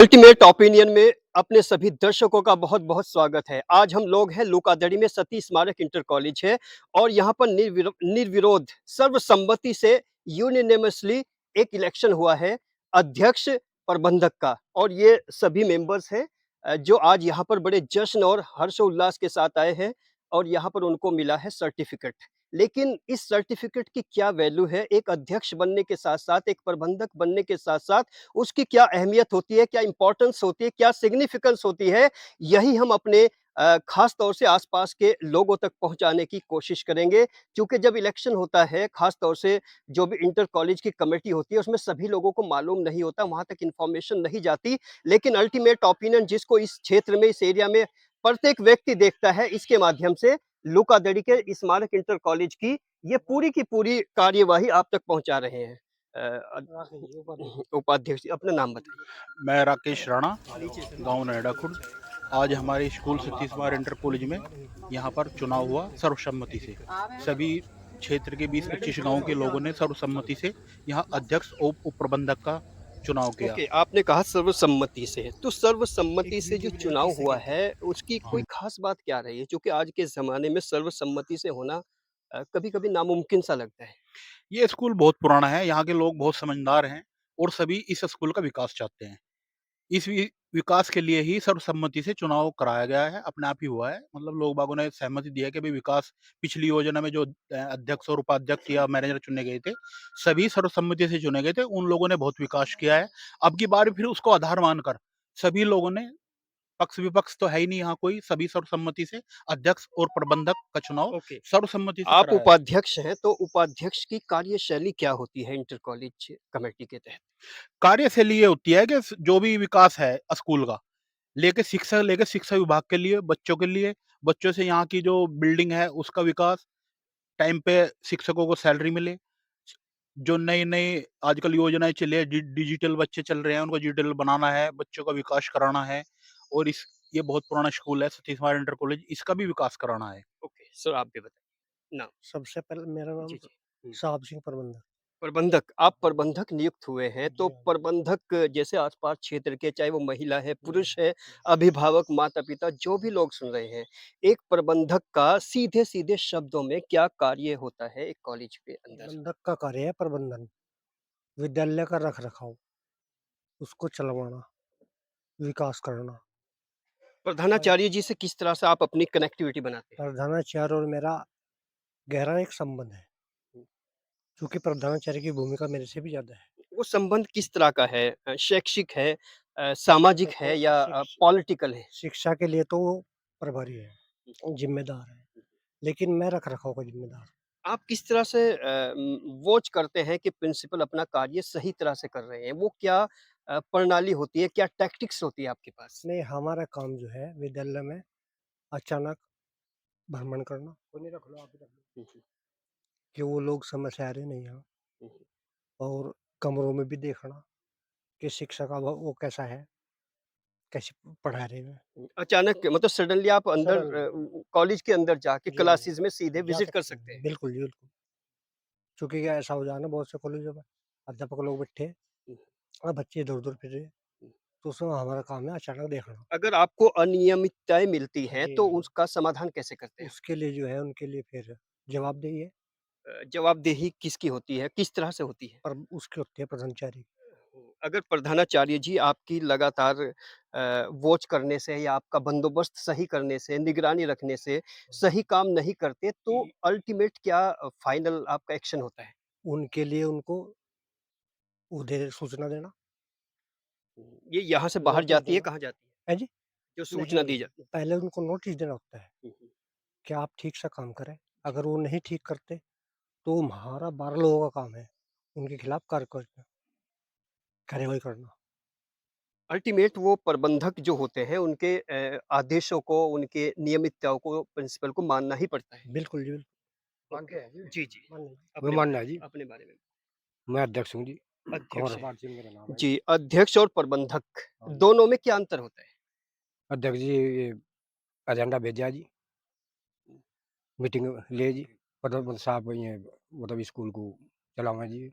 Ultimate opinion में अपने सभी दर्शकों का बहुत-बहुत स्वागत है। आज हम लोग हैं लूकादड़ी में सती स्मारक इंटर कॉलेज है और यहाँ पर निर्विरोध सर्वसम्मति से यूनानिमसली एक इलेक्शन हुआ है अध्यक्ष प्रबंधक का और ये सभी मेंबर्स हैं जो आज यहाँ पर बड़े जश्न और हर्षोल्लास के साथ आए हैं और यहाँ पर उनको मिला है सर्टिफिकेट। लेकिन इस सर्टिफिकेट की क्या वैल्यू है? एक अध्यक्ष बनने के साथ-साथ, एक प्रबंधक बनने के साथ-साथ उसकी क्या अहमियत होती है, क्या इम्पोर्टेंस होती है, क्या सिग्निफिकेंस होती है, यही हम अपने ख़ास तौर से आस-पास के लोगों तक पहुँचाने की कोशिश करेंगे। क्योंकि जब इलेक्शन होता है, ख़ास तौर से जो भी इंटर कॉलेज की कमेटी होती है, उसमें सभी लोगों को मालूम नहीं होता, वहाँ तक इन्फॉर्मेशन नहीं जाती। लेकिन अल्टीमेट ओपिनियन जिसको इस क्षेत्र में, इस एरिया में प्रत्येक व्यक्ति देखता है, इसके माध्यम से लूकादड़ी के स्मारक इंटर कॉलेज की ये पूरी की पूरी कार्यवाही आप तक पहुँचा रहे हैं। उपाध्यक्ष जी, अपना नाम बताइए। मैं राकेश राणा, गांव नैडा खुर्द। आज हमारे school Satish Kumar inter college में यहाँ पर चुनाव हुआ सर्वसम्मति से। सभी क्षेत्र के 20-25 गांव के लोगों ने सर्वसम्मति से यहाँ अध्यक्ष और उप प्रबंधक का चुनाव किया। ओके, आपने कहा सर्वसम्मति से, तो सर्वसम्मति से जो चुनाव हुआ है, उसकी कोई हाँ, ख़ास बात क्या रही है? क्योंकि आज के ज़माने में सर्वसम्मति से होना कभी-कभी नामुमकिन सा लगता है। ये स्कूल बहुत पुराना है, यहाँ के लोग बहुत समझदार हैं और सभी इस स्कूल का विकास चाहते हैं। इस विकास के लिए ही सर्वसम्मति से चुनाव कराया गया है, अपने आप ही हुआ है। मतलब लोग बागों ने सहमति दी है कि भई विकास पिछली योजना में जो अध्यक्ष और उपाध्यक्ष या मैनेजर चुने गए थे, सभी सर्वसम्मति से चुने गए थे। उन लोगों ने बहुत विकास किया है। अब की बार फिर उसको आधार मानकर सभी लोगों ने पक्ष-विपक्ष तो है ही नहीं यहाँ कोई, सभी सर्वसम्मति से अध्यक्ष और प्रबंधक का चुनाव ओके, सर्वसम्मति से आप कराया है। उपाध्यक्ष हैं, तो उपाध्यक्ष की कार्यशैली क्या होती है इंटर कॉलेज कमेटी के तहत? कार्यशैली ये होती है कि जो भी विकास है स्कूल का, लेके शिक्षा विभाग के लिए, बच्चों से यहाँ की जो बिल्डिंग है उसका विकास, टाइम पे शिक्षकों को सैलरी मिले, जो नई-नई आजकल योजनाएँ चली है, डिजिटल बच्चे चल रहे हैं, उनको डिजिटल बनाना है, बच्चों का विकास कराना है और इस ये बहुत पुराना स्कूल है सतीश कुमार इंटर कॉलेज, इसका भी विकास कराना है। ओके, सर आप भी बताइए। नाम? सबसे पहले मेरा नाम जी, जी। हुँ। साहब सिंह प्रबंधक। प्रबंधक, आप प्रबंधक नियुक्त हुए हैं, तो जी हाँ। प्रबंधक जैसे आस-पास क्षेत्र के चाहे वो महिला है, जी पुरुष हाँ। है, अभिभावक, माता-पिता जो भी लोग सुन रहे हैं, एक प्रबंधक का सीधे-सीधे शब्दों में क्या कार्य होता है एक कॉलेज के अंदर? प्रबंधक का कार्य है प्रबंधन, विद्यालय का रख-रखाव, उसको चलवाना, विकास करना। और प्रधानाचार्य जी से किस तरह से आप अपनी कनेक्टिविटी बनाते हैं? प्रधानाचार्य और मेरा गहरा एक संबंध है, हुँ, चूँकि प्रधानाचार्य की भूमिका मेरे से भी ज़्यादा है। वो संबंध किस तरह का है? शैक्षिक है सामाजिक देखो है या पॉलिटिकल है? शिक्षा के लिए तो वो प्रभारी है, ज़िम्मेदार है, लेकिन मैं रख-रखाव का ज़िम्मेदार हूँ। आप किस तरह से वॉच करते हैं कि प्रिंसिपल अपना कार्य सही तरह से कर रहे हैं? वो क्या प्रणाली होती है, क्या टैक्टिक्स होती है आपके पास? नहीं, हमारा काम जो है विद्यालय में अचानक भ्रमण करना, कोई नहीं रख लो, आप ही रख लो, हुँ, हुँ, कि वो लोग समय से आ रहे नहीं यहाँ हुँ, हुँ, और कमरों में भी देखना कि शिक्षा का वो कैसा है, कैसे पढ़ा रहे हैं। हुँ। अचानक मतलब सडनली आप अंदर सडन कॉलेज के अंदर जाके जी हाँ, क्लासेस में सीधे जा विज़िट कर सकते सकते हैं। हैं। बिल्कुल जी, बिल्कुल। चूँकि क्या ऐसा हो जाए ना बहुत से कॉलेजों में, अध्यापक लोग बैठे हैं हुँ, और बच्चे इधर-उधर फिर रहे हैं, हुँ। तो उसमें हमारा काम है अचानक देखना। अगर आपको अनियमितताएँ मिलती हैं, जी तो हाँ, उसका समाधान कैसे करते हैं आप? उसके लिए जो है उनके लिए फिर जवाबदेही है जवाबदेही किसकी होती है? किस तरह से होती है? और उसकी होती है प्रधानाचार्य की। अगर प्रधानाचार्य जी आपकी लगातार वॉच करने से या आपका बंदोबस्त सही करने से, निगरानी रखने से सही काम नहीं करते, तो अल्टीमेट क्या फाइनल आपका एक्शन होता है? उनके लिए उनको उधर सूचना देना, ये यहाँ से बाहर नोटिस जाती है, देना। कहाँ जाती है? हैं जी? जो सूचना दी नहीं, जाती है? पहले उनको नोटिस देना होता है हुँ, हुँ। कि आप ठीक से काम करें। अगर वो नहीं ठीक करते, तो हमारा 12 लोगों का काम है, उनके खिलाफ कार्रवाई करना। अल्टीमेट वो प्रबंधक जो होते हैं, उनके आदेशों को, उनके नियमितताओं को प्रिंसिपल को मानना ही पड़ता है। बिल्कुल जी, बिल्कुल। ओके। जी, जी। मानिए। अपने बारे में अपने बारे में। मैं अध्यक्ष हूँ जी। अध्यक्ष कंवर हैं। पाल सिंह मेरा नाम है जी। जी, अध्यक्ष और प्रबंधक हाँ जी। दोनों में क्या अंतर होता है? अध्यक्ष जी ये एजेंडा भेजा जी, मीटिंग लिए जी, मतलब साहब ये मतलब स्कूल को चलावें जी।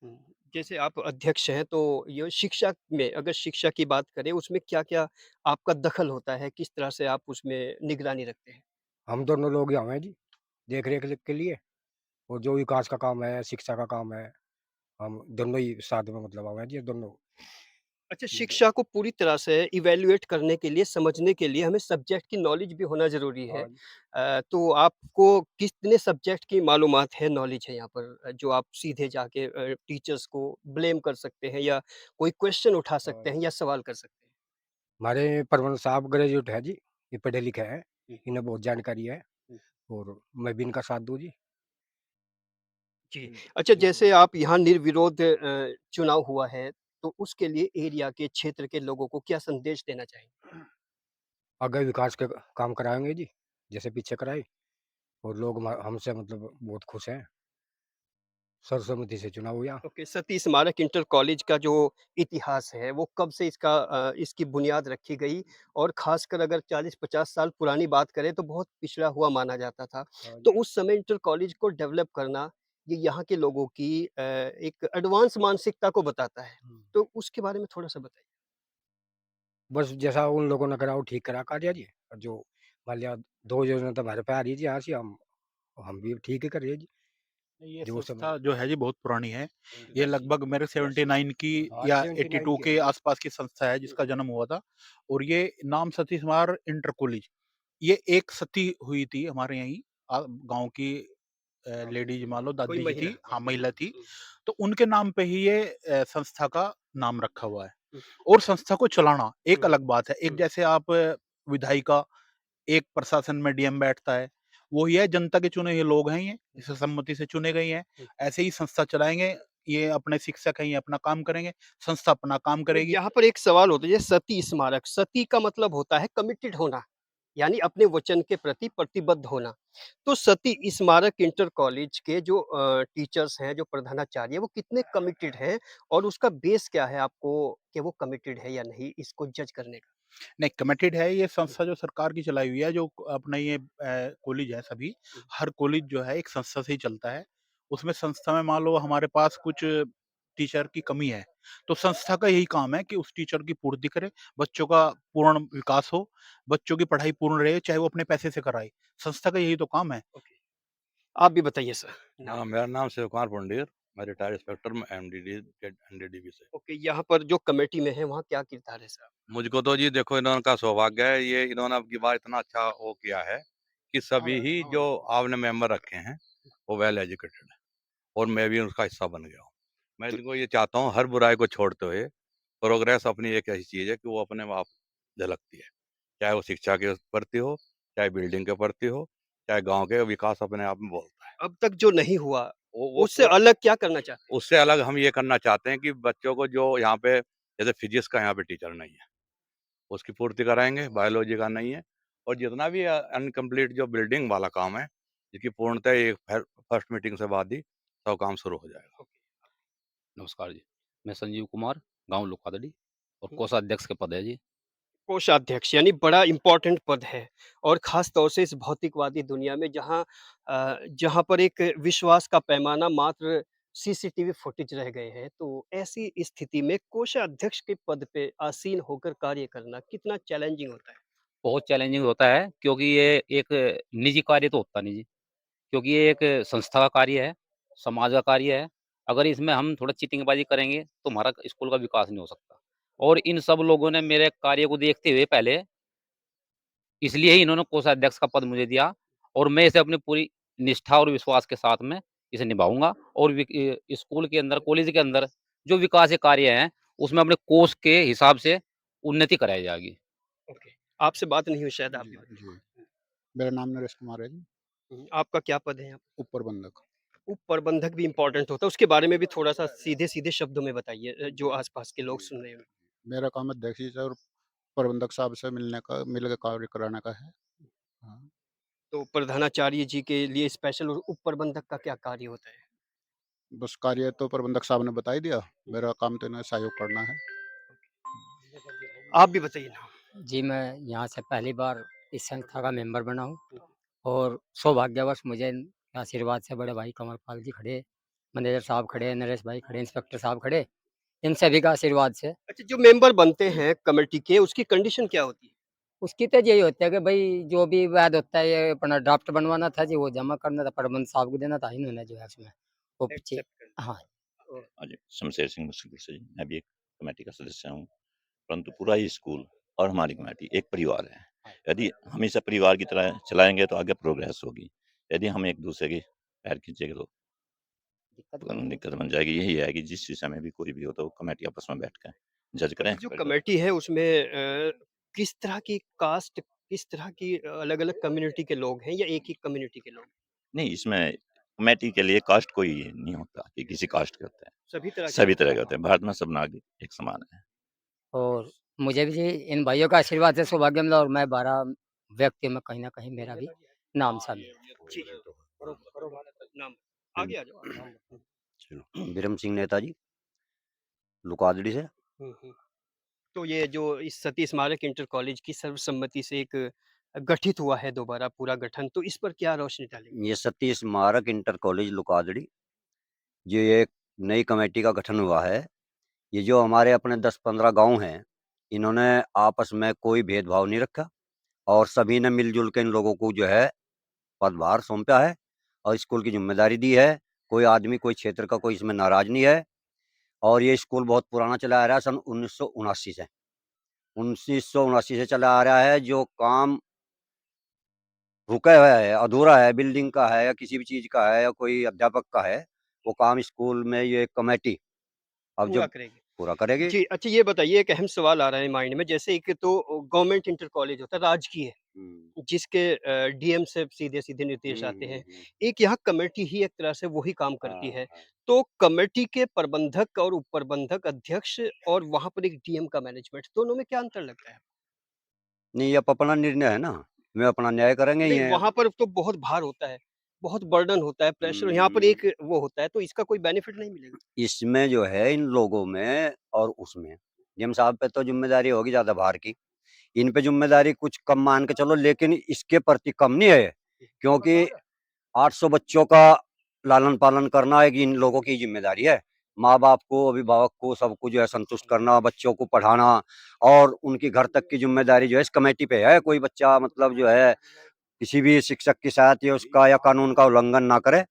हुँ। जैसे आप अध्यक्ष हैं तो ये शिक्षा में अगर शिक्षा की बात करें उसमें क्या-क्या आपका दखल होता है? किस तरह से आप उसमें निगरानी रखते हैं? हम दोनों लोग ही आए हैं जी, देख-रेख के लिए, और जो विकास का काम है, शिक्षा का काम है, हम दोनों ही साथ में मतलब आए हैं जी, दोनों। अच्छा, शिक्षा को पूरी तरह से इवैल्यूएट करने के लिए, समझने के लिए हमें सब्जेक्ट की नॉलेज भी होना ज़रूरी है। हाँ जी। तो आपको कितने सब्जेक्ट की मालूमात है, नॉलेज है यहाँ पर जो आप सीधे जाके टीचर्स को ब्लेम कर सकते हैं या कोई क्वेश्चन उठा सकते हाँ। हैं या सवाल कर सकते हैं? हमारे परवन साहब ग्रेजुएट है जी, ये पढ़े लिखे हैं, हुँ, इन्हें बहुत जानकारी है, हुँ। और मैं भी इनका साथ दूँ जी। जी। अच्छा, जैसे आप यहाँ निर्विरोध चुनाव हुआ है, तो उसके लिए एरिया के, क्षेत्र के लोगों को क्या संदेश देना चाहेंगे? आगे विकास के काम कराएँगे जी, जैसे पीछे कराए, और लोग हमसे मतलब बहुत खुश हैं। सर्वसम्मति से चुनाव हुआ। ओके, सती स्मारक इंटर कॉलेज का जो इतिहास है, वो कब से इसकी बुनियाद रखी गई? और ख़ासकर अगर 40-50 साल पुरानी बात करें तो बहुत पिछड़ा हुआ माना जाता था। हाँ तो जी। उस समय इंटर कॉलेज को डेवलप करना, ये यहाँ के लोगों की एक एडवांस मानसिकता को बताता है। हुँ। तो उसके बारे में थोड़ा-सा बताइए? बस जैसा उन लोगों ने करा वो ठीक करा कार्य जी, और जो मान लिया 2 योजना तो हमारे पे आ रही है जी, यहाँ से हम भी ठीक ही कर रहे हैं जी। ये जो समय संस्था जो है जी बहुत पुरानी है। ये लगभग मेरे 79 की हाँ, या 79 82 की है के जी। आसपास की संस्था है जिसका जन्म हुआ था और ये नाम सतीश कुमार इंटर कॉलेज। ये एक सती हुई थी हमारे यहीं गाँव की हाँ, लेडीज़ मान लो कोई दादी जी महिला? थी, हाँ, महिला थी। हुँ, तो उनके नाम पे ही ये संस्था का नाम रखा हुआ है हुँ, और संस्था को चलाना एक हुँ, अलग बात है। एक हुँ। जैसे आप विधायिका, एक प्रशासन में डीएम बैठता है, वो ये जनता के चुने हुए लोग हैं ये, हुँ, जिसे सम्मति से चुने गए हैं। हुँ। ऐसे ही संस्था चलाएँगे, ये अपने शिक्षक हैं, ये अपना काम करेंगे, संस्था अपना काम तो करेगी। यहाँ पर एक सवाल होता है, जैसे सती स्मारक, सती का मतलब होता है कमिटेड होना, यानी अपने वचन के प्रति प्रतिबद्ध होना। तो सती स्मारक इंटर कॉलेज के जो टीचर्स हैं, जो प्रधानाचार्य हैं, वो कितने कमिटेड हैं और उसका बेस क्या है आपको कि वो कमिटेड है या नहीं, इसको जज करने का? नहीं, कमिटेड है ये हुँ, संस्था जो सरकार की चलाई हुई है, जो अपना ये कॉलेज है सभी, हुँ। हर कॉलेज जो है एक संस्था से ही चलता है। उसमें संस्था में मान लो हमारे पास कुछ टीचर की कमी है, तो संस्था का यही काम है कि उस टीचर की पूर्ति करे, बच्चों का पूर्ण विकास हो, बच्चों की पढ़ाई पूर्ण रहे, चाहे वो अपने पैसे से कराए। संस्था का यही तो काम है। ओके, आप भी बताइए सर, नाम? हाँ, मेरा नाम शिव कुमार पुंडीर, मैं रिटायर्ड इंस्पेक्टर हूँ एनडीडीबी से। ओके, यहाँ पर जो कमेटी में हैं, वहाँ क्या किरदार है सर? मुझको तो जी देखो इन्होंने का सौभाग्य है, ये इन्होंने अब की बार इतना अच्छा वो किया है कि सभी ही जो आपने मेंबर रखे हैं, वो वेल एजुकेटेड है और मैं भी उसका हिस्सा बन गया हूँ। मैं तो इनको ये चाहता हूँ हर बुराई को छोड़ते हुए प्रोग्रेस अपनी एक ऐसी चीज़ है कि वो अपने आप झलकती है। चाहे वो शिक्षा के प्रति हो, चाहे बिल्डिंग के प्रति हो, चाहे गाँव के विकास अपने आप में बोलता है। अब तक जो नहीं हुआ, उससे वो अलग क्या करना चाहते हैं? उससे अलग हम ये करना चाहते हैं कि बच्चों को जो यहाँ पे जैसे फिजिक्स का यहाँ पे टीचर नहीं है, उसकी पूर्ति कराएँगे, बायोलॉजी का नहीं है और जितना भी अनकम्प्लीट जो बिल्डिंग वाला काम है, जिसकी पूर्णतः एक फर्स्ट मीटिंग से बाद ही सब काम शुरू हो जाएगा। नमस्कार जी, मैं संजीव कुमार, गाँव लुकादड़ी और हुँ। कोषाध्यक्ष का पद है जी। कोषाध्यक्ष यानी बड़ा इम्पोर्टेंट पद है और ख़ास तौर से इस भौतिकवादी दुनिया में जहाँ पर एक विश्वास का पैमाना मात्र सीसीटीवी फुटेज रह गए हैं, तो ऐसी स्थिति में कोषाध्यक्ष के पद पे आसीन होकर कार्य करना कितना चैलेंजिंग होता है? बहुत चैलेंजिंग होता है क्योंकि ये एक निजी कार्य तो होता नहीं जी, क्योंकि ये एक संस्था का कार्य है, समाज का कार्य है। अगर इसमें हम थोड़ा चीटिंगबाज़ी करेंगे, तो हमारा स्कूल का विकास नहीं हो सकता। और इन सब लोगों ने मेरे कार्य को देखते हुए पहले इसलिए ही इन्होंने कोषाध्यक्ष का पद मुझे दिया और मैं इसे अपनी पूरी निष्ठा और विश्वास के साथ में इसे निभाऊँगा और स्कूल के अंदर, कॉलेज के अंदर जो विकास के कार्य हैं, उसमें अपने कोष के हिसाब से उन्नति कराई जाएगी। ओके, आपसे बात नहीं हुई शायद आप जी, भी बताइए? जी। मेरा नाम नरेश कुमार है जी, आपका क्या पद है यहाँ? उप प्रबंधक। उप प्रबंधक भी इम्पोर्टेंट होता है, उसके बारे में भी थोड़ा-सा सीधे-सीधे शब्दों में बताइए जो आस-पास के लोग जी, सुन रहे हों। मेरा काम अध्यक्ष जी से और प्रबंधक साहब से मिल के कार्य कराने का है। हाँ, तो प्रधानाचार्य जी के लिए स्पेशल और उप प्रबंधक का क्या कार्य होता है? बस कार्य तो प्रबंधक साहब ने बता ही दिया, मेरा काम तो इन्हें सहयोग करना है। आप भी बताइए ना? जी, मैं यहाँ से पहली बार इस संस्था का मेंबर बना हूँ और सौभाग्यवश मुझे इनके आशीर्वाद से बड़े भाई कमरपाल जी खड़े मैनेजर साहब खड़े, नरेश भाई खड़े, इंस्पेक्टर साहब खड़े, इन सभी का आशीर्वाद से। अच्छा, जो मेंबर बनते हैं कमेटी के, उसकी कंडीशन क्या होती है? उसकी तो यही होता है कि भाई जो भी वाद होता है, ये अपना ड्राफ्ट बनवाना था जी, वो जमा करना था, प्रबंध साहब को देना था, इन्होंने जो है उसमें वो पीछे। एक्सेप्ट करना। हाँ, हाँ जी, शमशेर सिंह मुस्लिम से जी, मैं भी एक कमेटी का सदस्य हूँ, परंतु पूरा ही स्कूल और हमारी कमेटी एक परिवार है। यदि हम इसे परिवार की तरह चलाएँगे तो आगे प्रोग्रेस होगी। यदि हम एक दूसरे के पैर खींचेंगे तो दिक्कत बन जाएगी। यही है कि जिस विषय में भी कोई भी हो तो कमेटी आपस में बैठ के जज करें। जो कमेटी है उसमें किस तरह की कास्ट, किस तरह की अलग-अलग कम्युनिटी के लोग हैं या एक ही कम्युनिटी के लोग? नहीं, इसमें कमेटी के लिए कास्ट कोई नहीं होता कि किसी कास्ट के होते हैं। सभी तरह के सभी लोग तरह हैं। के होते हैं। भारत में सब नागरिक एक समान हैं। और मुझे भी जी इन भाइयों का आशीर्वाद से सौभाग्य मिला, और मैं 12 व्यक्तियों में कहीं न कहीं मेरा भी नाम शामिल है। जी, नाम आगे आ जाओ। बिरम सिंह नेताजी, लुकादड़ी से। हुँ, हुँ। तो ये जो इस सती स्मारक इंटर कॉलेज की सर्वसम्मति से एक गठित हुआ है दोबारा पूरा गठन, तो इस पर क्या रोशनी डालेंगे? ये सतीश स्मारक इंटर कॉलेज लुकादड़ी, ये एक नई कमेटी का गठन हुआ है। ये जो हमारे अपने 10-15 गाँव हैं, इन्होंने आपस में कोई भेदभाव नहीं रखा और सभी ने मिल-जुल के इन लोगों को जो है पदभार सौंपा है और स्कूल की ज़िम्मेदारी दी है। कोई आदमी, कोई क्षेत्र का कोई इसमें नाराज़ नहीं है और ये स्कूल बहुत पुराना चला आ रहा है, सन 1979 से। 1979 से चला आ रहा है। जो काम रुका हुआ है, अधूरा है, बिल्डिंग का है या किसी भी चीज़ का है या कोई अध्यापक का है, वो काम स्कूल में ये कमेटी अब पूरा जब करेगी। पूरा करेगी। जी, अच्छा ये बताइए, एक अहम सवाल आ रहा है माइंड में, जैसे एक तो गवर्नमेंट इंटर कॉलेज होता है, राजकीय, हुँ। जिसके डीएम से सीधे-सीधे निर्देश हुँ, आते हुँ, हैं। हुँ। एक यहाँ कमेटी ही एक तरह से वही काम करती हाँ, है। हाँ। तो कमेटी के प्रबंधक और उप-प्रबंधक, अध्यक्ष और वहाँ पर एक डीएम का मैनेजमेंट, दोनों में क्या अंतर लगता है? नहीं, ये अब अपना निर्णय है ना, वे अपना न्याय करेंगे ही नहीं, हैं। वहाँ पर तो बहुत भार होता है, बहुत बर्डन होता है, प्रेशर, यहाँ पर हुँ। एक वो होता है, तो इसका कोई बेनिफिट नहीं मिलेगा? इसमें जो है इन लोगों में और उसमें, डीएम साहब पे तो ज़िम्मेदारी होगी ज़्यादा भार की। इन पे ज़िम्मेदारी कुछ कम मान के चलो, लेकिन इसके प्रति कम नहीं है, क्योंकि 800 बच्चों का लालन-पालन करना एक इन लोगों की ज़िम्मेदारी है। माँ-बाप को, अभिभावक को, सबको जो है संतुष्ट करना, बच्चों को पढ़ाना और उनकी घर तक की ज़िम्मेदारी जो है इस कमेटी पे है। कोई बच्चा मतलब जो है किसी भी शिक्षक के साथ या उसका या कानून का उल्लंघन ना करे,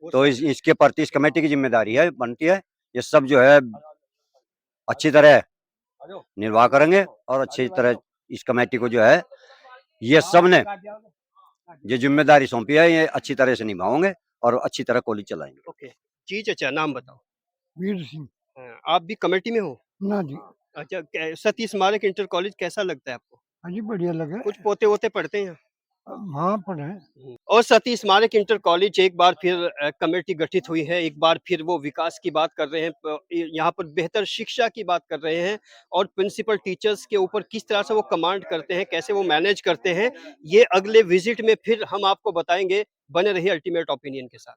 तो इसके प्रति इस कमेटी की ज़िम्मेदारी है, बनती है। ये सब जो है अच्छी तरह निर्वाह करेंगे और अच्छी तरह इस कमेटी को जो है ये सब ने ये ज़िम्मेदारी सौंपी है, ये अच्छी तरह से निभाएँगे और अच्छी तरह कॉलेज चलाएँगे। ओके। जी चाचा, नाम बताओ? वीर सिंह। आप भी कमेटी में हो? ना जी। अच्छा, सती स्मारक इंटर कॉलेज कैसा लगता है आपको? हाँ जी, बढ़िया लगा। कुछ पोते-वोते पढ़ते हैं? हाँ, पढ़े हैं। और सती स्मारक इंटर कॉलेज एक बार फिर कमेटी गठित हुई है, एक बार फिर वो विकास की बात कर रहे हैं, यहाँ पर बेहतर शिक्षा की बात कर रहे हैं और प्रिंसिपल टीचर्स के ऊपर किस तरह से वो कमांड करते हैं, कैसे वो मैनेज करते हैं, ये अगले विजिट में फिर हम आपको बताएंगे। बने रहिए अल्टीमेट ओपिनियन के साथ।